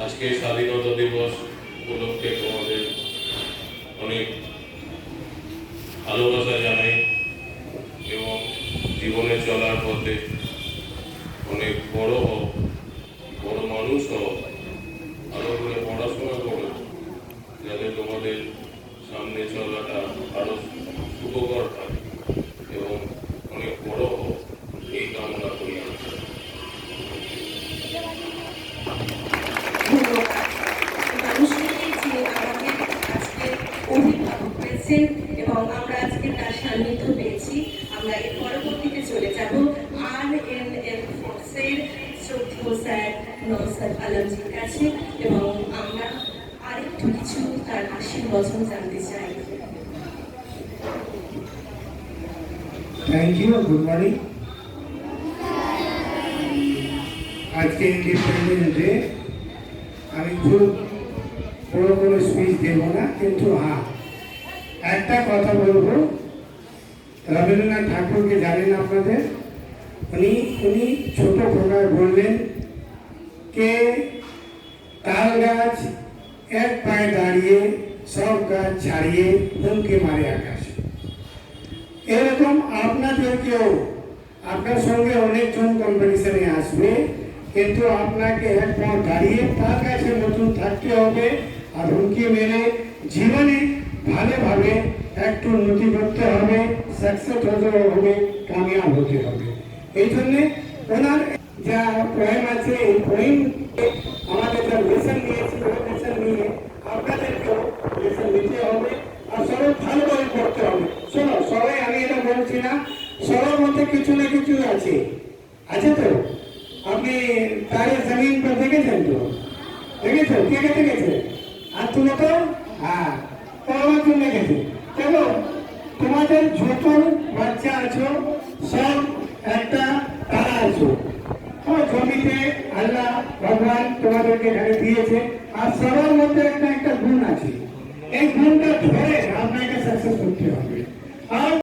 আজকে স্বাধীনতা দিবস উপলক্ষে তোমাদের অনেক ভালোবাসা জানাই এবং জীবনে চলার পথে অনেক বড় হোক, বড় মানুষ হোক, ভালো করে পড়াশোনা করো, যাতে তোমাদের সামনে চলাটা আরো সুখকর থাকে এবং অনেক বড় হোক, এই কামনা করি। এবং আমরা আজকে তার সান্নিধ্য পেয়েছি। আমরা এর পরবর্তীতে চলে যাব RNL ফোর্সের শ্রদ্ধেয় স্যার নওশাদ আলমজির কাছে এবং আমরা আরেকটু কিছু তার আশীর্বচন জানতে চাই। Thank you, good morning. আজকে ইন্ডিপেন্ডেন্স ডে, আমি খুব বড় কোনো স্পিচ দেব না, কিন্তু হ্যাঁ একটা কথা বলবো। রবীন্দ্রনাথ ঠাকুরকে জানেন আপনাদের? উনি ছোট খোকায় বললেন কে তাল গাছ এক পায়ে দাঁড়িয়ে সব গাছ ছাড়িয়ে হুমকে মারে আকাশে। এরকম আপনাদেরকেও, আপনার সঙ্গে অনেকজন কম্পিটিশনে আসবে, কিন্তু আপনাকে এক পা দাঁড়িয়ে তার কাছে নতুন থাকতে হবে আর হুমকি মেরে জীবনে ভালোভাবে একটু উন্নতি করতে হবে, সাকসেস হতে হবে, কামিয়াব হতে হবে। এই জন্যে ওনার যা পয়েম আছে, এই পয়েম আমাদের যা লেসন নিয়েছি, ওই লেসন নিয়ে আপনাদেরকেও লেসন নিতে হবে আর সবাই ভালোভাবে পড়তে হবে। শোনো সবাই, আমি এটা বলছি না, সবার মধ্যে কিছু না কিছু আছে, আছে তো? আপনি তারে জমিন পর দেখেছেন তো? দেখেছো? কে কে দেখেছে? আর তুলো তো? হ্যাঁ, আমার জন্য দেখেছে। চলো, তোমাদের যত বাচ্চা আছো সব একটা তারা আছো। জমিতে আল্লাহ ভগবান তোমাদেরকে এখানে দিয়েছে, আর সবার মধ্যে একটা একটা গুণ আছে। এই গুণটা ধরে আপনাকে সাকসেস করতে হবে। আর